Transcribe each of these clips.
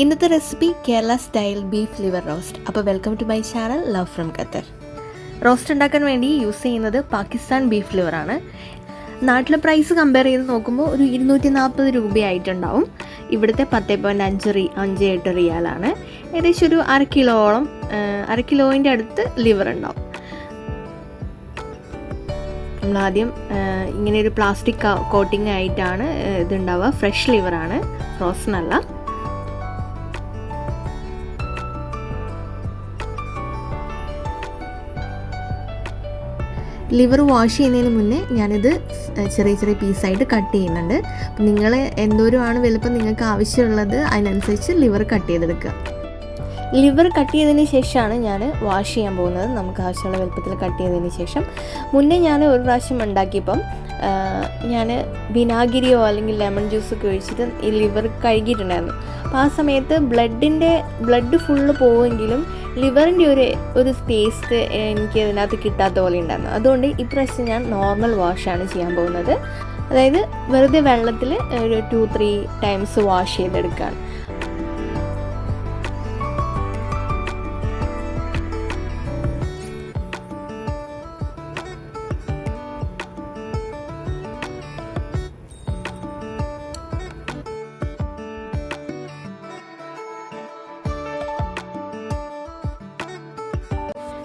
ഇന്നത്തെ recipe Kerala style beef liver roast. അപ്പോൾ welcome to my channel love from Qatar. Roast ഉണ്ടാക്കാൻ വേണ്ടി use ചെയ്യുന്നത് പാകിസ്ഥാൻ ബീഫ് ലിവറാണ്. നാട്ടിലെ പ്രൈസ് കമ്പയർ ചെയ്ത് നോക്കുമ്പോൾ ഒരു 240 രൂപയായിട്ടുണ്ടാവും. ഇവിടുത്തെ 10.58 റിയാലാണ്. ഏകദേശം ഒരു അര കിലോൻ്റെ അടുത്ത് ലിവർ ഉണ്ടാവും. നമ്മളാദ്യം ഇങ്ങനെ ഒരു പ്ലാസ്റ്റിക് കോട്ടിംഗ് ആയിട്ടാണ് ഇതുണ്ടാവുക. ഫ്രഷ് ലിവറാണ്, ഫ്രോസൺ അല്ല. ലിവർ വാഷ് ചെയ്യുന്നതിന് മുന്നേ ഞാനിത് ചെറിയ ചെറിയ പീസായിട്ട് കട്ട് ചെയ്യുന്നുണ്ട്. അപ്പം നിങ്ങൾ എന്തോരമാണ് വലുപ്പം നിങ്ങൾക്ക് ആവശ്യമുള്ളത് അതിനനുസരിച്ച് ലിവർ കട്ട് ചെയ്തെടുക്കുക. ലിവർ കട്ട് ചെയ്തതിന് ശേഷമാണ് ഞാൻ വാഷ് ചെയ്യാൻ പോകുന്നത്. നമുക്ക് ആവശ്യമുള്ള വലുപ്പത്തിൽ കട്ട് ചെയ്തതിന് ശേഷം മുന്നേ ഞാൻ ഒരു പ്രാവശ്യം ഉണ്ടാക്കിയപ്പം ഞാൻ വിനാഗിരിയോ അല്ലെങ്കിൽ ലെമൺ ജ്യൂസൊക്കെ ഒഴിച്ചിട്ട് ഈ ലിവർ കഴുകിയിട്ടുണ്ടായിരുന്നു. അപ്പോൾ ആ സമയത്ത് ബ്ലഡ് ഫുള്ള് പോവുമെങ്കിലും ലിവറിൻ്റെ ഒരു ടേസ്റ്റ് എനിക്ക് അതിനകത്ത് കിട്ടാത്ത പോലെ ഉണ്ടായിരുന്നു. അതുകൊണ്ട് ഇപ്രാവശ്യം ഞാൻ നോർമൽ വാഷാണ് ചെയ്യാൻ പോകുന്നത്. അതായത് വെറുതെ വെള്ളത്തിൽ ഒരു 2-3 ടൈംസ് വാഷ് ചെയ്തെടുക്കുകയാണ്.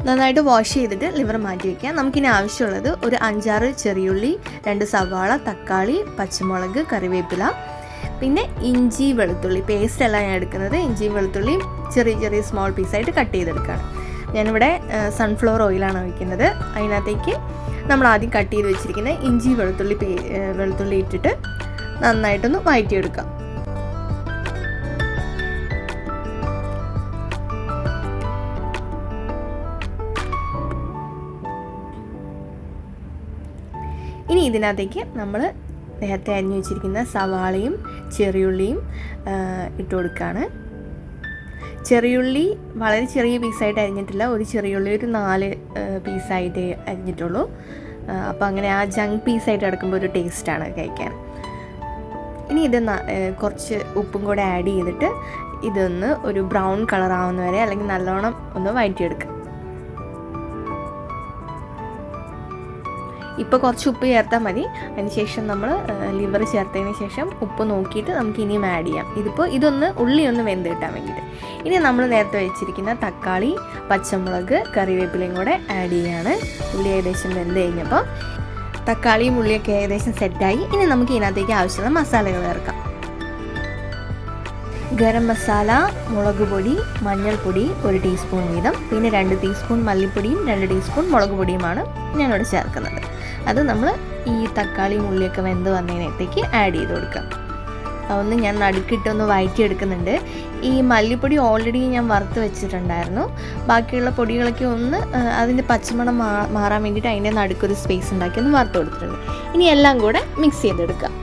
നന്നായിട്ട് വാഷ് ചെയ്തിട്ട് ലിവർ മാറ്റി വയ്ക്കാം. നമുക്കിനി ആവശ്യമുള്ളത് ഒരു 5-6 ചെറിയുള്ളി, 2 സവാള, തക്കാളി, പച്ചമുളക്, കറിവേപ്പില, പിന്നെ ഇഞ്ചി വെളുത്തുള്ളി പേസ്റ്റ് അല്ല ഞാൻ എടുക്കുന്നത്. ഇഞ്ചിയും വെളുത്തുള്ളിയും ചെറിയ ചെറിയ സ്മോൾ പീസായിട്ട് കട്ട് ചെയ്തെടുക്കുകയാണ്. ഞാനിവിടെ സൺഫ്ലവർ ഓയിലാണ് ഒഴിക്കുന്നത്. അതിനകത്തേക്ക് നമ്മൾ ആദ്യം കട്ട് ചെയ്ത് വെച്ചിരിക്കുന്ന ഇഞ്ചി വെളുത്തുള്ളി ഇട്ടിട്ട് നന്നായിട്ടൊന്ന് വഴറ്റിയെടുക്കാം. ഇനി ഇതിനകത്തേക്ക് നമ്മൾ നേരത്തെ അരിഞ്ഞു വെച്ചിരിക്കുന്ന സവാളയും ചെറിയുള്ളിയും ഇട്ട് കൊടുക്കുകയാണ്. ചെറിയുള്ളി വളരെ ചെറിയ പീസായിട്ട് അരിഞ്ഞിട്ടില്ല. ഒരു ചെറിയുള്ളി ഒരു 4 പീസായിട്ട് അരിഞ്ഞിട്ടുള്ളൂ. അപ്പോൾ അങ്ങനെ ആ ജങ്ക് പീസായിട്ട് എടുക്കുമ്പോൾ ഒരു ടേസ്റ്റാണ് കഴിക്കാൻ. ഇനി ഇത് കുറച്ച് ഉപ്പും കൂടെ ആഡ് ചെയ്തിട്ട് ഇതൊന്ന് ഒരു ബ്രൗൺ കളർ ആവുന്ന വരെ അല്ലെങ്കിൽ നല്ലോണം ഒന്ന് വഴറ്റിയെടുക്കുക. ഇപ്പോൾ കുറച്ച് ഉപ്പ് ചേർത്താൽ മതി. അതിനുശേഷം നമ്മൾ ലിവർ ചേർത്തതിന് ശേഷം ഉപ്പ് നോക്കിയിട്ട് നമുക്ക് ഇനിയും ആഡ് ചെയ്യാം. ഉള്ളി ഒന്ന് വെന്ത് കിട്ടാൻ വേണ്ടിയിട്ട്. ഇനി നമ്മൾ നേരത്തെ വെച്ചിരിക്കുന്ന തക്കാളി, പച്ചമുളക്, കറിവേപ്പിലയും കൂടെ ആഡ് ചെയ്യാണ്. ഉള്ളി ഏകദേശം വെന്ത് കഴിഞ്ഞപ്പോൾ തക്കാളിയും ഉള്ളിയൊക്കെ ഏകദേശം സെറ്റായി. ഇനി നമുക്ക് ഇതിനകത്തേക്ക് ആവശ്യമുള്ള മസാലകൾ ചേർക്കാം. ഗരം മസാല, മുളക് പൊടി, മഞ്ഞൾപ്പൊടി 1 ടീസ്പൂൺ വീതം, പിന്നെ 2 ടീസ്പൂൺ മല്ലിപ്പൊടിയും 2 ടീസ്പൂൺ മുളക് പൊടിയുമാണ് ഞാനിവിടെ ചേർക്കുന്നത്. അത് നമ്മൾ ഈ തക്കാളിയും ഉള്ളിയൊക്കെ വെന്ത് വന്നതിനകത്തേക്ക് ആഡ് ചെയ്ത് കൊടുക്കാം. അതൊന്ന് ഞാൻ നടുക്കിട്ടൊന്ന് വഴറ്റിയെടുക്കുന്നുണ്ട്. ഈ മല്ലിപ്പൊടി ഓൾറെഡി ഞാൻ വറുത്ത് വെച്ചിട്ടുണ്ടായിരുന്നു. ബാക്കിയുള്ള പൊടികളൊക്കെ ഒന്ന് അതിൻ്റെ പച്ചമണം മാറാൻ വേണ്ടിയിട്ട് അതിൻ്റെ നടുക്കൊരു സ്പേസ് ഉണ്ടാക്കി ഒന്ന് വറുത്ത് കൊടുത്തിട്ടുണ്ട്. ഇനി എല്ലാം കൂടെ മിക്സ് ചെയ്തെടുക്കാം.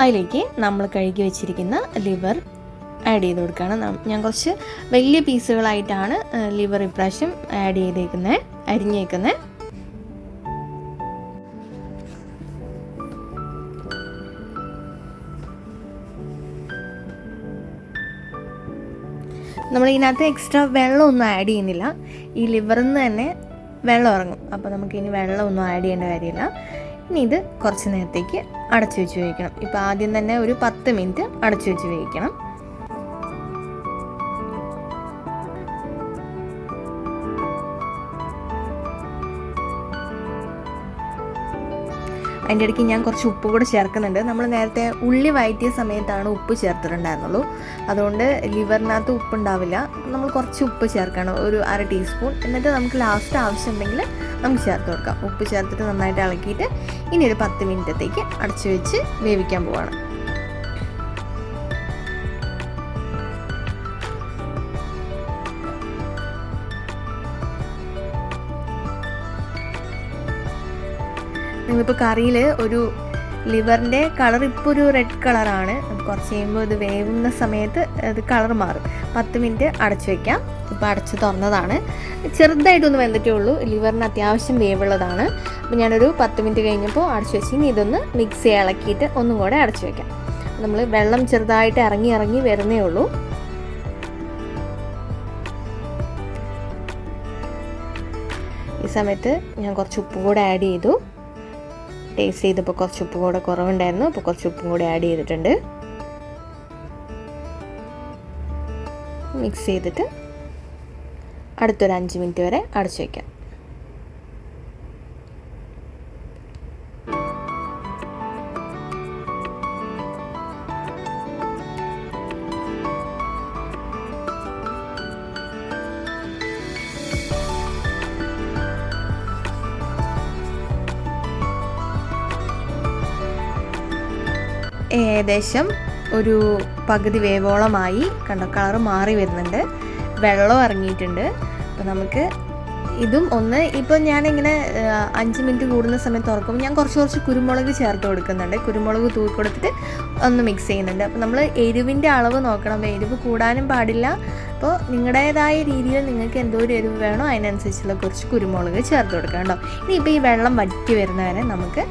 അതിലേക്ക് നമ്മൾ കഴുകി വെച്ചിരിക്കുന്ന ലിവർ ആഡ് ചെയ്ത് കൊടുക്കുകയാണ്. ഞാൻ കുറച്ച് വലിയ പീസുകളായിട്ടാണ് ലിവർ ഇപ്രാവശ്യം ആഡ് ചെയ്തേക്കുന്നത്, അരിഞ്ഞേക്കുന്നത്. നമ്മൾ ഇതിനകത്ത് എക്സ്ട്രാ വെള്ളമൊന്നും ആഡ് ചെയ്യുന്നില്ല. ഈ ലിവറിൽ നിന്ന് തന്നെ വെള്ളം ഇറങ്ങും. അപ്പോൾ നമുക്കിനി വെള്ളമൊന്നും ആഡ് ചെയ്യേണ്ട കാര്യമില്ല. ഇനി ഇത് കുറച്ച് നേരത്തേക്ക് അടച്ചു വെച്ച് വേവിക്കണം. ഇപ്പോൾ ആദ്യം തന്നെ ഒരു 10 മിനിറ്റ് അടച്ചു വെച്ച് വേവിക്കണം. അതിൻ്റെ ഇടയ്ക്ക് ഞാൻ കുറച്ച് ഉപ്പ് കൂടെ ചേർക്കുന്നുണ്ട്. നമ്മൾ നേരത്തെ ഉള്ളി വഴറ്റിയ സമയത്താണ് ഉപ്പ് ചേർത്തിട്ടുണ്ടായിരുന്നുള്ളൂ. അതുകൊണ്ട് ലിവറിനകത്ത് ഉപ്പുണ്ടാവില്ല. നമ്മൾ കുറച്ച് ഉപ്പ് ചേർക്കണം, ഒരു 1/2 ടീസ്പൂൺ. എന്നിട്ട് നമുക്ക് ലാസ്റ്റ് ആവശ്യമുണ്ടെങ്കിൽ നമുക്ക് ചേർത്ത് കൊടുക്കാം. ഉപ്പ് ചേർത്തിട്ട് നന്നായിട്ട് ഇളക്കിയിട്ട് ഇനി ഒരു 10 മിനിറ്റത്തേക്ക് അടച്ചു വെച്ച് വേവിക്കാൻ പോവാണ്. നിങ്ങളിപ്പോൾ കറിയിൽ ഒരു ലിവറിൻ്റെ കളർ ഇപ്പോൾ ഒരു റെഡ് കളറാണ്. കുറച്ച് കഴിയുമ്പോൾ ഇത് വേവുന്ന സമയത്ത് അത് കളർ മാറും. 10 മിനിറ്റ് അടച്ചു വയ്ക്കാം. ഇപ്പോൾ അടച്ച് തുറന്നതാണ്. ചെറുതായിട്ടൊന്ന് വെന്തിട്ടേ ഉള്ളൂ. ലിവറിന് അത്യാവശ്യം വേവുള്ളതാണ്. അപ്പോൾ ഞാനൊരു 10 മിനിറ്റ് കഴിഞ്ഞപ്പോൾ അടച്ചു വെച്ച് ഇനി ഇതൊന്ന് മിക്സ് ഇളക്കിയിട്ട് ഒന്നും കൂടെ അടച്ചു വയ്ക്കാം. നമ്മൾ വെള്ളം ചെറുതായിട്ട് ഇറങ്ങി വരുന്നേ ഉള്ളൂ. ഈ സമയത്ത് ഞാൻ കുറച്ച് ഉപ്പും കൂടെ ആഡ് ചെയ്തു. ടേസ്റ്റ് ചെയ്തപ്പോൾ കുറച്ച് ഉപ്പ് കൂടെ കുറവുണ്ടായിരുന്നു. അപ്പോൾ കുറച്ച് ഉപ്പും കൂടെ ആഡ് ചെയ്തിട്ടുണ്ട്. മിക്സ് ചെയ്തിട്ട് അടുത്തൊരു 5 മിനിറ്റ് വരെ അടച്ചു വയ്ക്കാം. ഏകദേശം ഒരു പകുതി വേവോളമായി. കണ്ടോ, കളറ് മാറി വരുന്നുണ്ട്, വെള്ളം ഇറങ്ങിയിട്ടുണ്ട്. അപ്പോൾ നമുക്ക് ഇതും ഒന്ന് ഇപ്പോൾ ഞാനിങ്ങനെ 5 മിനിറ്റ് കൂടുന്ന സമയത്ത് തുറക്കുമ്പോൾ ഞാൻ കുറച്ച് കുരുമുളക് ചേർത്ത് കൊടുക്കുന്നുണ്ട്. കുരുമുളക് തൂക്കി കൊടുത്തിട്ട് ഒന്ന് മിക്സ് ചെയ്യുന്നുണ്ട്. അപ്പോൾ നമ്മൾ എരിവിൻ്റെ അളവ് നോക്കണം. അപ്പോൾ എരിവ് കൂടാനും പാടില്ല. അപ്പോൾ നിങ്ങളുടേതായ രീതിയിൽ നിങ്ങൾക്ക് എന്തോരം എരിവ് വേണോ അതിനനുസരിച്ചുള്ള കുറച്ച് കുരുമുളക് ചേർത്ത് കൊടുക്കാം കേട്ടോ. ഇനിയിപ്പോൾ ഈ വെള്ളം വറ്റി വരുന്നവരെ നമുക്ക്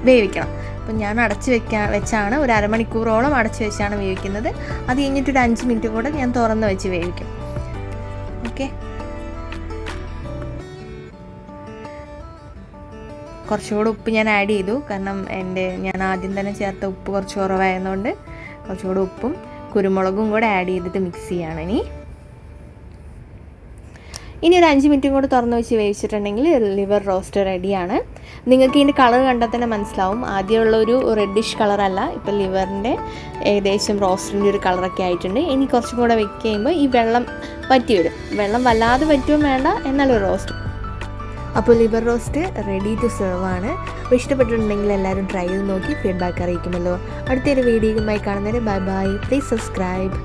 വേവിക്കണം. അപ്പം ഞാൻ അടച്ച് വെച്ചാണ് ഒരു അരമണിക്കൂറോളം അടച്ച് വെച്ചാണ് വേവിക്കുന്നത്. അത് കഴിഞ്ഞിട്ടൊരു 5 മിനിറ്റ് കൂടെ ഞാൻ തുറന്ന് വെച്ച് വേവിക്കും. ഓക്കെ, കുറച്ചുകൂടെ ഉപ്പ് ഞാൻ ആഡ് ചെയ്തു. കാരണം ഞാൻ ആദ്യം തന്നെ ചേർത്ത ഉപ്പ് കുറച്ച് കുറവായതുകൊണ്ട് കുറച്ചുകൂടെ ഉപ്പും കുരുമുളകും കൂടെ ആഡ് ചെയ്തിട്ട് മിക്സ് ചെയ്യാണ്. ഇനി ഒരു 5 മിനിറ്റും കൂടെ തുറന്ന് വെച്ച് വേവിച്ചിട്ടുണ്ടെങ്കിൽ ലിവർ റോസ്റ്റ് റെഡിയാണ്. നിങ്ങൾക്ക് ഇതിൻ്റെ കളർ കണ്ടാൽ തന്നെ മനസ്സിലാവും. ആദ്യമുള്ളൊരു റെഡിഷ് കളറല്ല, ഇപ്പോൾ ലിവറിൻ്റെ ഏകദേശം റോസ്റ്റിൻ്റെ ഒരു കളറൊക്കെ ആയിട്ടുണ്ട്. ഇനി കുറച്ചും കൂടെ വെച്ച് കഴിയുമ്പോൾ ഈ വെള്ളം വറ്റി വരും. വെള്ളം വല്ലാതെ വറ്റുകയും വേണ്ട, എന്നാലൊരു റോസ്റ്റ്. അപ്പോൾ liver roast ready to serve ആണ്. അപ്പോൾ ഇഷ്ടപ്പെട്ടിട്ടുണ്ടെങ്കിൽ എല്ലാവരും ട്രൈ ചെയ്ത് നോക്കി ഫീഡ്ബാക്ക് അറിയിക്കുമല്ലോ. അടുത്തൊരു വീഡിയോയുമായി കാണുന്നവരെ ബൈ ബൈ. Please subscribe.